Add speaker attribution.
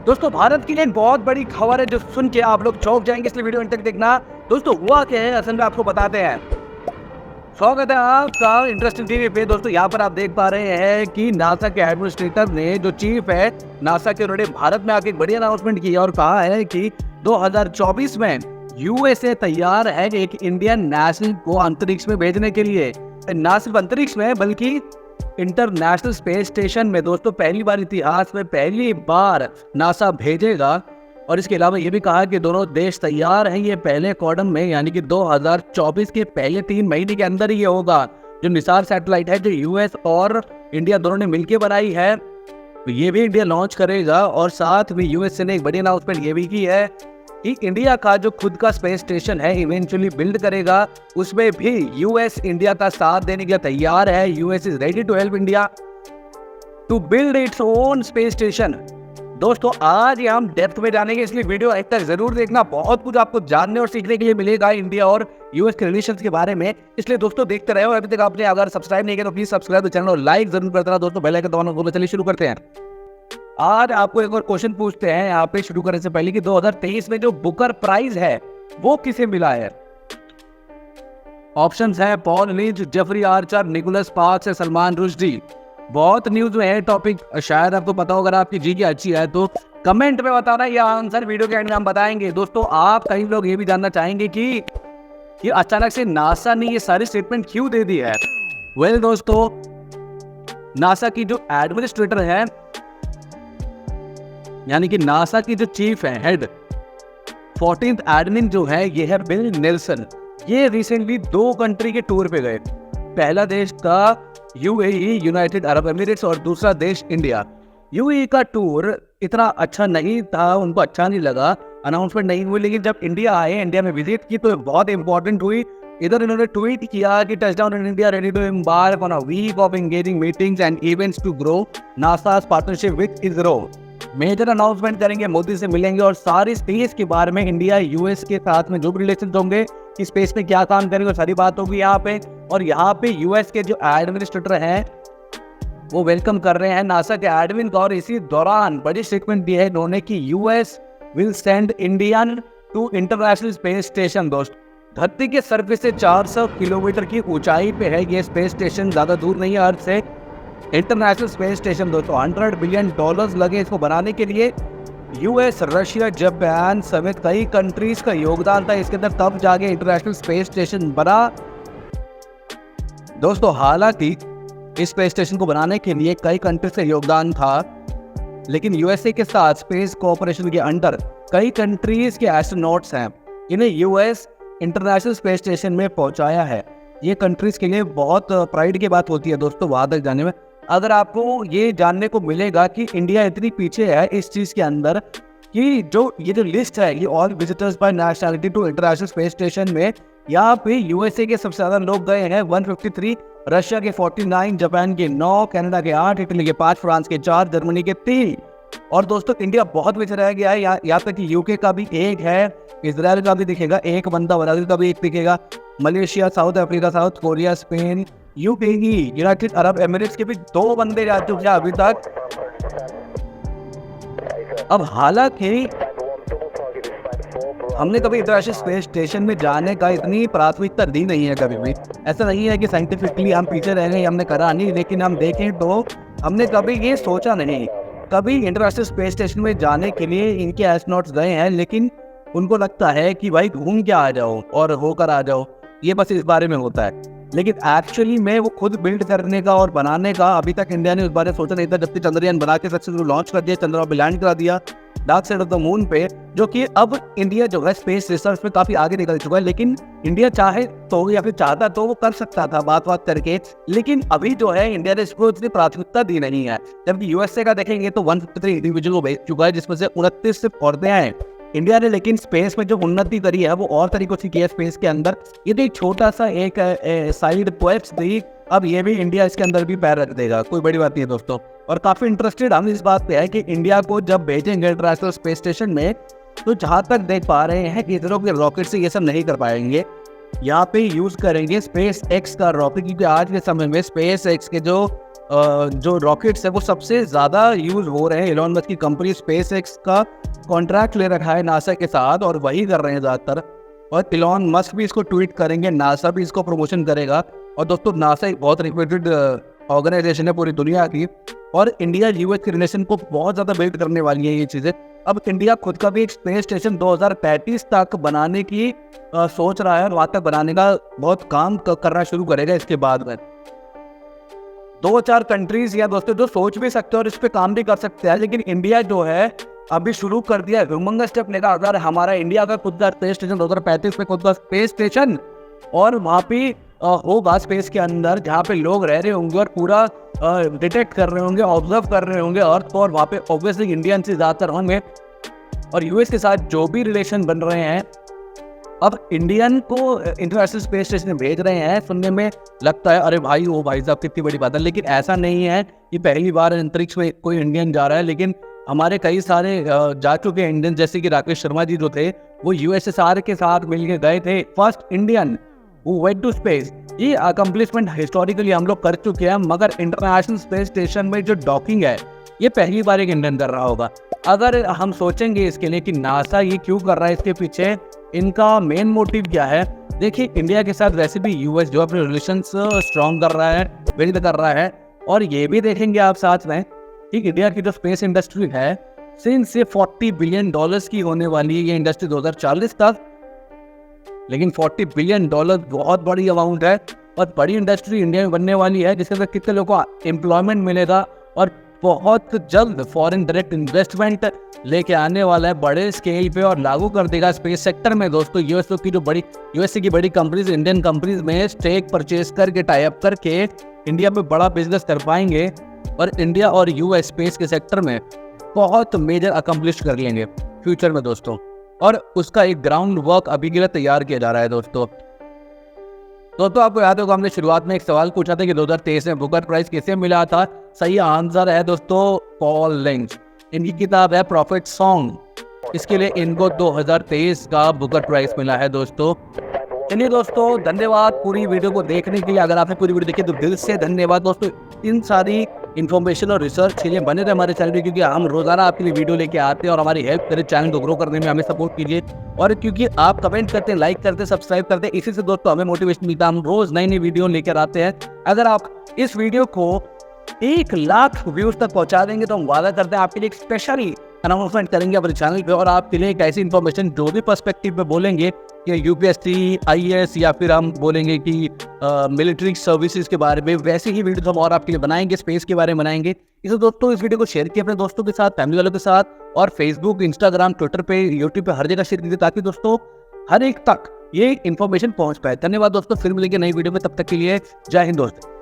Speaker 1: दोस्तों भारत की एक बहुत बड़ी खबर है जो सुन के आप लोग चौंक जाएंगे, इसलिए वीडियो अंत तक देखना। दोस्तों हुआ क्या है असल में आपको बताते हैं। स्वागत है आपका इंटरेस्टिंग टीवी पे। दोस्तों यहाँ पर आप देख पा रहे हैं कि नासा के एडमिनिस्ट्रेटर ने, जो चीफ है नासा के, उन्होंने भारत में आके एक बड़ी अनाउंसमेंट की और कहा है कि 2024 में यूएसए तैयार है एक इंडियन नेशनल को अंतरिक्ष में भेजने के लिए। ना सिर्फ अंतरिक्ष में बल्कि इंटरनेशनल स्पेस स्टेशन में। दोस्तों पहली बार इतिहास में पहली बार नासा भेजेगा। और इसके अलावा ये भी कहा कि दोनों देश तैयार हैं ये पहले क्वार्टर में, यानी कि 2024 के पहले 3 महीने के अंदर ही ये होगा। जो निसार सैटेलाइट है जो यूएस और इंडिया दोनों ने मिलकर बनाई है, तो ये भी इंडिया लॉन्च करेगा। और साथ में यूएसए ने एक बड़ी अनाउंसमेंट ये भी की है कि इंडिया का जो खुद का स्पेस स्टेशन है इवेंचुअली बिल्ड करेगा, उसमें भी यूएस इंडिया का साथ देने के लिए तैयार है। US is ready to help India to build its own space station. दोस्तों आज ये हम डेप्थ में जानेंगे, इसलिए वीडियो अंत तक जरूर देखना। बहुत कुछ आपको जानने और सीखने के लिए मिलेगा इंडिया और यूएस के रिलेशंस के बारे में, इसलिए दोस्तों देखते रहे। और अभी तक आपने अगर सब्सक्राइब नहीं किया तो प्लीज सब्सक्राइब चैनल और लाइक जरूर करते रहो। दोस्तों बेल आइकन दबाना भूलना। चलिए शुरू करते हैं। आज आपको एक और क्वेश्चन पूछते हैं यहाँ पे शुरू करने से पहले कि 2023 में जो बुकर प्राइज है वो किसे मिला है। ऑप्शंस है Paul Lynch, Jeffrey Archer, Nicholas Sparks या सलमान रुश्दी। बहुत न्यूज में है टॉपिक, शायद आपको पता हो। अगर आपकी जी की अच्छी है तो कमेंट में बताना, या आंसर वीडियो के एंड में हम बताएंगे। दोस्तों आप कई लोग ये भी जानना चाहेंगे कि ये अचानक से नासा ने ये सारी स्टेटमेंट क्यों दे दी है। वेल दोस्तों, नासा की जो एडमिनिस्ट्रेटर है, यानी कि नासा की जो चीफ है, हेड 14th एडमिन जो है, ये है बिल नेल्सन। ये रिसेंटली 2 कंट्री के टूर पे गए। पहला देश था यूएई, यूनाइटेड अरब एमिरेट्स, और दूसरा देश इंडिया। यूएई का टूर इतना अच्छा नहीं था, उनको अच्छा नहीं लगा, अनाउंसमेंट नहीं हुई। लेकिन जब इंडिया आए, इंडिया में विजिट की, तो बहुत इंपॉर्टेंट हुई। इधर इन्होंने ट्वीट किया कि touchdown in India, ready to embark on a week of engaging meetings and events to grow NASA's partnership with ISRO. Major announcement करेंगे, मोदी से मिलेंगे और सारी स्पेस के बारे में, इंडिया यूएस के साथ में जो भी रिलेशन होंगे कि स्पेस में क्या काम करेंगे, सारी बात होगी यहाँ पे। और यहाँ पे यूएस के जो एडमिनिस्ट्रेटर हैं वो वेलकम कर रहे हैं नासा के एडमिन का। और इसी दौरान बड़ी स्टेटमेंट दी है इन्होंने कि US will send Indian to international space station. दोस्त धरती के सरफेस से 400 किलोमीटर की ऊंचाई पे है ये स्पेस स्टेशन, ज्यादा दूर नहीं है अर्थ से। इंटरनेशनल स्पेस स्टेशन दोस्तों $100 बिलियन लगे इसको बनाने के लिए। यूएस, रशिया, जापान समेत कई कंट्रीज का योगदान था इसके अंदर, तब जाके इंटरनेशनल स्पेस स्टेशन बना। दोस्तों हालांकि इस स्पेस स्टेशन को बनाने के लिए कई कंट्रीज का योगदान था, लेकिन यूएसए के साथ स्पेस कोऑपरेशन के अंडर कई कंट्रीज के एस्ट्रोनॉट्स हैं, इन्हें यूएस इंटरनेशनल स्पेस स्टेशन में पहुंचाया है। ये कंट्रीज के लिए बहुत प्राइड की बात होती है दोस्तों वहां तक जाने में। अगर आपको ये जानने को मिलेगा कि इंडिया इतनी पीछे है इस चीज के अंदर कि ये जो लिस्ट है, ये all visitors by nationality to international space station में, यहाँ पे यूएसए के सबसे ज्यादा लोग गए हैं 153, रशिया के 49, जापान के 9, कनाडा के 8, इटली के 5, फ्रांस के 4, जर्मनी के 3। और दोस्तों इंडिया बहुत पीछे रह गया है। यहाँ तक कि यूके का भी 1 है, इजराइल का भी दिखेगा 1 बंदा, ब्राजील का भी 1 दिखेगा, Malaysia, south Africa, south Korea, Spain, UAE, United Arab Emirates के भी 2 बंदे जा चुके हैं अभी तक। अब हालांकि हमने कभी इंटरनेशनल स्पेस स्टेशन में जाने का इतनी प्राथमिकता दी नहीं है कभी भी। ऐसा नहीं है कि साइंटिफिकली हम पीछे रह गए, हमने करा नहीं, लेकिन हम देखें तो हमने कभी ये सोचा नहीं। कभी इंटरनेशनल स्पेस स्टेशन में जाने के लिए इनके एस्ट्रोनॉट्स गए हैं, लेकिन उनको लगता है कि भाई घूम के आ जाओ और होकर आ जाओ, ये बस इस बारे में होता है। लेकिन एक्चुअली में वो खुद बिल्ड करने का और बनाने का अभी तक इंडिया ने उस बारे में सोचा नहीं था। जब से चंद्रयान बना के सक्सेसफुल लॉन्च कर दिया, चंद्रमा पे लैंड करा दिया dark side of the moon पे, जो कि अब इंडिया जो है स्पेस रिसर्च में काफी आगे निकल चुका है। लेकिन इंडिया चाहे तो या फिर चाहता तो वो कर सकता था बात करके, लेकिन अभी जो है इंडिया ने इसको इतनी प्राथमिकता दी नहीं है। जबकि यूएसए का देखेंगे तो 153 इंडिविजुअल को भेज चुका है, जिसमें से 29 सिर्फ औरतें हैं। इंडिया ने लेकिन स्पेस में जो उन्नति करी है वो और तरीकों से की है स्पेस के अंदर। ये तो एक छोटा सा एक साइड क्वेस्ट थी, अब ये भी इंडिया इसके अंदर भी पैर रख देगा, कोई बड़ी बात नहीं है दोस्तों। और काफी इंटरेस्टेड हम इस बात पे है कि इंडिया को जब भेजेंगे इंटरनेशनल स्पेस स्टेशन में, तो जहां तक देख पा रहे हैं कि इसरो के रॉकेट से ये सब नहीं कर पाएंगे। यहाँ पे यूज करेंगे स्पेस एक्स का रॉकेट, क्योंकि आज के समय में स्पेस एक्स के जो जो रॉकेट्स है वो सबसे ज़्यादा यूज़ हो रहे हैं। एलोन मस्क की कंपनी स्पेस एक्स का कॉन्ट्रैक्ट ले रखा है नासा के साथ और वही कर रहे हैं ज़्यादातर। और एलोन मस्क भी इसको ट्वीट करेंगे, नासा भी इसको प्रमोशन करेगा। और दोस्तों नासा एक बहुत रिप्यूटेड ऑर्गेनाइजेशन है पूरी दुनिया की, और इंडिया यूएस के रिलेशन को बहुत ज़्यादा बिल्ड करने वाली है ये चीज़ें। अब इंडिया खुद का भी एक स्पेस स्टेशन 2035 तक बनाने की सोच रहा है, और वहाँ तक बनाने का बहुत काम करना शुरू करेगा इसके बाद में। 2-4 कंट्रीज या दोस्तों जो सोच भी सकते हैं और इस पे काम भी कर सकते हैं, लेकिन इंडिया जो है अभी शुरू कर दिया ह्यूमंगस स्टेप लेगा। अगर हमारा इंडिया का खुद का स्पेस स्टेशन 2035 में खुद का स्पेस स्टेशन, और वहाँ पे होगा स्पेस के अंदर जहाँ पे लोग रह रहे होंगे और पूरा डिटेक्ट कर रहे होंगे, ऑब्जर्व कर रहे होंगे अर्थ को, और वहाँ पे ऑब्वियसली इंडियन से ज़्यादातर होंगे। और यूएस के साथ जो भी रिलेशन बन रहे हैं, अब इंडियन को इंटरनेशनल स्पेस स्टेशन भेज रहे हैं, सुनने में लगता है अरे भाई ओ भाई साहब कितनी बड़ी बात है, लेकिन ऐसा नहीं है। ये पहली बार अंतरिक्ष में कोई इंडियन जा रहा है, लेकिन हमारे कई सारे जा चुके इंडियन, जैसे कि राकेश शर्मा जी जो थे वो यूएसएसआर के साथ मिलकर गए थे, फर्स्ट इंडियन वो वेंट टू स्पेस। ये अकम्पलिशमेंट हिस्टोरिकली हम लोग कर चुके हैं, मगर इंटरनेशनल स्पेस स्टेशन में जो डॉकिंग है ये पहली बार एक इंडियन कर रहा होगा। अगर हम सोचेंगे इसके लिए कि नासा ये क्यों कर रहा है, इसके पीछे इनका मेन मोटिव क्या है, देखिए इंडिया के साथ वैसे भी यूएस जो अपने रिलेशंस स्ट्रॉन्ग कर रहा है, बिल्ड कर रहा है। और ये भी देखेंगे आप साथ में कि इंडिया की जो स्पेस इंडस्ट्री है सिंस ये $40 बिलियन की होने वाली है ये इंडस्ट्री 2040 तक। लेकिन $40 बिलियन बहुत बड़ी अमाउंट है, और बड़ी इंडस्ट्री इंडिया में बनने वाली है जिसके अंदर कितने लोगों को एम्प्लॉयमेंट मिलेगा, और बहुत जल्द फॉरेन डायरेक्ट इन्वेस्टमेंट लेके आने वाला है बड़े स्केल पे, और लागू कर देगा स्पेस सेक्टर में। दोस्तों यूएस की जो बड़ी यूएसए की बड़ी कंपनीज इंडियन कंपनीज में स्टेक परचेज करके टाई अप करके इंडिया में बड़ा बिजनेस कर पाएंगे, और इंडिया और यूएस स्पेस के सेक्टर में बहुत मेजर अकम्पलिश कर लेंगे फ्यूचर में दोस्तों। और उसका एक ग्राउंड वर्क अभी के लिए तैयार किया जा रहा है दोस्तों। आपको याद होगा हमने शुरुआत में एक सवाल पूछा था कि 2023 में बुकर प्राइज किसे मिला था। सही आंसर है दोस्तों पॉल लिंच। इनकी किताब है प्रॉफिट सॉन्ग, इसके लिए इनको 2023 का बुकर प्राइज मिला है दोस्तों। चलिए दोस्तों धन्यवाद पूरी वीडियो को देखने के लिए। अगर आपने पूरी वीडियो देखी तो दिल से धन्यवाद दोस्तों। इन सारी इन्फॉर्मेशन और रिसर्च के लिए बने रहे हमारे चैनल पे, क्योंकि हम रोजाना आपके लिए वीडियो लेके आते हैं, और हमारी हेल्प करें चैनल को ग्रो करने में, हमें सपोर्ट कीजिए। और क्योंकि आप कमेंट करते हैं, लाइक करते हैं, सब्सक्राइब करते हैं, इसी से दोस्तों हमें मोटिवेशन मिलता है। हम रोज नई नई वीडियो लेकर आते हैं। अगर आप इस वीडियो को 1 लाख व्यूज तक पहुंचा देंगे तो हम वादा करते हैं आपके लिए एक स्पेशली अनाउंसमेंट करेंगे अपने चैनल पे, और आपके लिए एक ऐसी इन्फॉर्मेशन जो भी पर्सपेक्टिव पे बोलेंगे कि यूपीएससी आईएएस या फिर हम बोलेंगे कि मिलिट्री सर्विसेज के बारे में, वैसे ही वीडियो हम और आपके लिए बनाएंगे, स्पेस के बारे में बनाएंगे। इसे दोस्तों इस वीडियो को शेयर कीजिए अपने दोस्तों के साथ, फैमिली वालों के साथ, और फेसबुक, इंस्टाग्राम, ट्विटर पे, यूट्यूब पे हर जगह शेयर कीजिए, ताकि दोस्तों हर एक तक ये इन्फॉर्मेशन पहुंच पाए। धन्यवाद दोस्तों, फिर मिलेंगे नई वीडियो में, तब तक के लिए जय हिंद दोस्तों।